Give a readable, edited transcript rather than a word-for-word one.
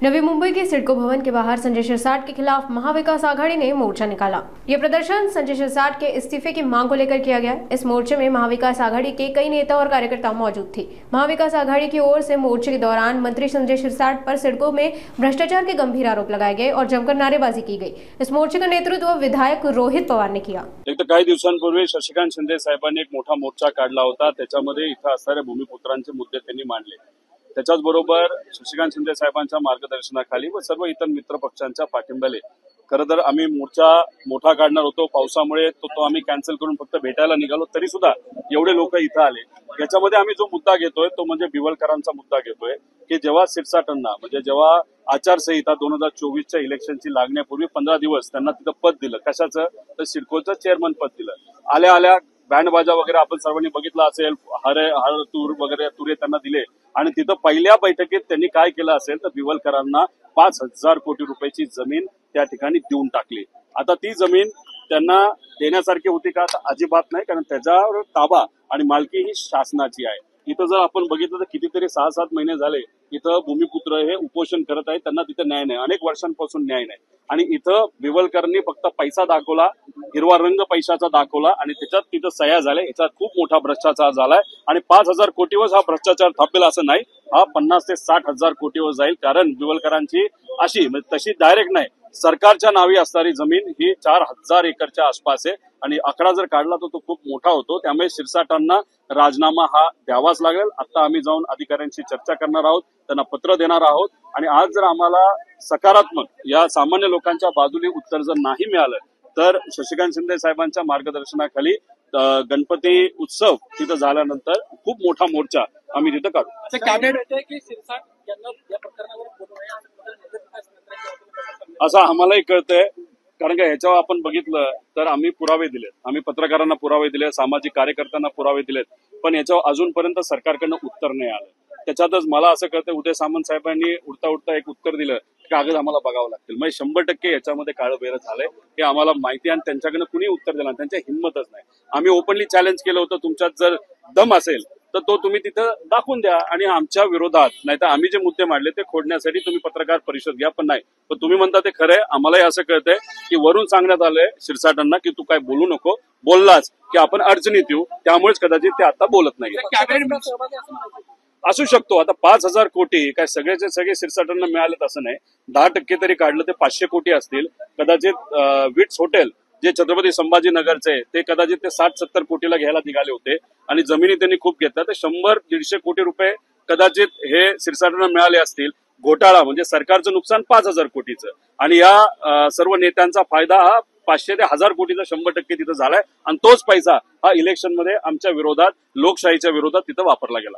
नवी मुंबई के सिडको भवन के बाहर संजय सिरसाट के खिलाफ महाविकास आघाड़ी ने मोर्चा निकाला। ये प्रदर्शन संजय सिरसाट के इस्तीफे की मांग को लेकर किया गया। इस मोर्चे में महाविकास आघाड़ी के कई नेता और कार्यकर्ता मौजूद थे। महाविकास आघाड़ी की ओर से मोर्चे के दौरान मंत्री संजय सिरसाट पर सिडको में भ्रष्टाचार के गंभीर आरोप लगाए गए और जमकर नारेबाजी की गई। इस मोर्चे का नेतृत्व विधायक रोहित पवार ने किया। एक तर काही दिवसांपूर्वी शशिकांत शिंदे साहेबांनी एक मोठा मोर्चा काढला होता। त्याच्यामध्ये इथं असणारे भूमिपुत्रांचे मुद्दे त्यांनी मांडले। त्याच्याच बरोबर शशिकांत शिंदे साहेबांच्या मार्गदर्शनाखाली व सर्व इतर मित्र पक्षांच्या पाठिंब्याने खरं तर आम्ही मोर्चा मोठा काढणार होतो। पावसामुळे तो आम्ही कॅन्सल करून फक्त भेटायला निघालो, तरी सुद्धा एवढे लोक इथं आले। याच्यामध्ये आम्ही जो मुद्दा घेतोय तो म्हणजे बिवलकरांचा मुद्दा घेतोय की जेव्हा सिरसाटांना म्हणजे जेव्हा आचारसंहिता 2024च्या इलेक्शनची लागण्यापूर्वी 15 दिवस त्यांना तिथं पद दिलं। कशाचं? तर सिडकोचं चेअरमन पद दिलं। आल्या आल्या बँडबाजा वगैरे आपण सर्वांनी बघितलं असेल, हर तूर वगैरे तुरे त्यांना दिले आणि तिथं पहिल्या बैठकीत त्यांनी काय केलं असेल तर बिवलकरांना 5,000 कोटी रुपयाची जमीन त्या ठिकाणी देऊन टाकली। आता ती जमीन त्यांना देण्यासारखी होती का? अजिबात नाही, कारण त्याच्यावर ताबा आणि मालकी ही शासनाची आहे। इथं जर आपण बघितलं तर कितीतरी 6-7 महिने झाले इथं भूमिपुत्र हे उपोषण करत आहेत, त्यांना तिथे न्याय नाही, अनेक वर्षांपासून न्याय नाही। आणि इथं बिवलकरांनी फक्त पैसा दाखवला, हिरवा रंग पैशाचा दाखवला आणि त्याच्यात तिथं सह्या झाल्या। याच्यात खूप मोठा भ्रष्टाचार झालाय आणि 5,000 कोटीवर हा भ्रष्टाचार थांबेल असं नाही, हा 50 ते 60,000 कोटीवर जाईल। कारण बिवलकरांची अशी म्हणजे तशी डायरेक्ट नाही, सरकारच्या नावी असणारी जमीन ही 4,000 एकरच्या आसपास आहे आणि आकडा जर काढला तर तो खूप मोठा होतो। त्यामुळे सिरसाटांना राजीनामा हा द्यावाच लागेल। आता आम्ही जाऊन अधिकाऱ्यांशी चर्चा करणार आहोत, त्यांना पत्र देणार आहोत आणि आज जर आम्हाला सकारात्मक या सामान्य लोकांच्या बाजूने उत्तर जर नाही मिळालं तर शशिकांत शिंदे साहेबांच्या मार्गदर्शनाखाली गणपती उत्सव तिथं झाल्यानंतर खूप मोठा मोर्चा आम्ही तिथं काढू। असं आम्हालाही कळतंय, कारण का ह्याच्यावर आपण बघितलं तर आम्ही पुरावे दिलेत, आम्ही पत्रकारांना पुरावे दिले, सामाजिक कार्यकर्त्यांना पुरावे दिलेत, पण याच्यावर अजूनपर्यंत सरकारकडनं उत्तर नाही आलं। त्याच्यातच मला असं कळतंय उदय सामंत साहेबांनी उडता एक उत्तर दिलं, कागद आम्हाला बघावं लागतील। म्हणजे 100% याच्यामध्ये काळबेरं झालंय हे आम्हाला माहिती आहे आणि त्यांच्याकडनं कुणी उत्तर दिलं, त्यांच्या हिंमतच नाही। आम्ही ओपनली चॅलेंज केलं होतं, तुमच्यात जर दम असेल तर तो तुम्ही तिथं दाखवून द्या आणि आमच्या विरोधात नाहीतर आम्ही जे मुद्दे मांडले ते खोडण्यासाठी तुम्ही पत्रकार परिषद घ्या, पण नाही। पण तुम्ही म्हणता ते खरंय, आम्हालाही असं कळतंय की वरून सांगण्यात आलंय सिरसाटांना की तू काय बोलू नको, बोललाच की आपण अडचणीत येऊ, त्यामुळेच कदाचित ते आता बोलत नाही। असू शकतो। आता 5,000 कोटी काय सगळ्याचे सगळे सिरसाटांना मिळालेत असं नाही, 10% तरी काढलं ते 500 कोटी असतील। कदाचित विट्स हॉटेल जे छत्रपती संभाजीनगरचे ते कदाचित ते 60-70 कोटीला घ्यायला निघाले होते आणि जमिनी त्यांनी खूप घेतल्या, तर 100-150 कोटी रुपये कदाचित हे सिरसाटांना मिळाले असतील। घोटाळा म्हणजे सरकारचं नुकसान 5,000 कोटीचं आणि या सर्व नेत्यांचा फायदा हा 500 ते 1,000 कोटीचा 100% तिथं झालाय आणि तोच पैसा हा इलेक्शनमध्ये आमच्या विरोधात, लोकशाहीच्या विरोधात तिथं वापरला गेला।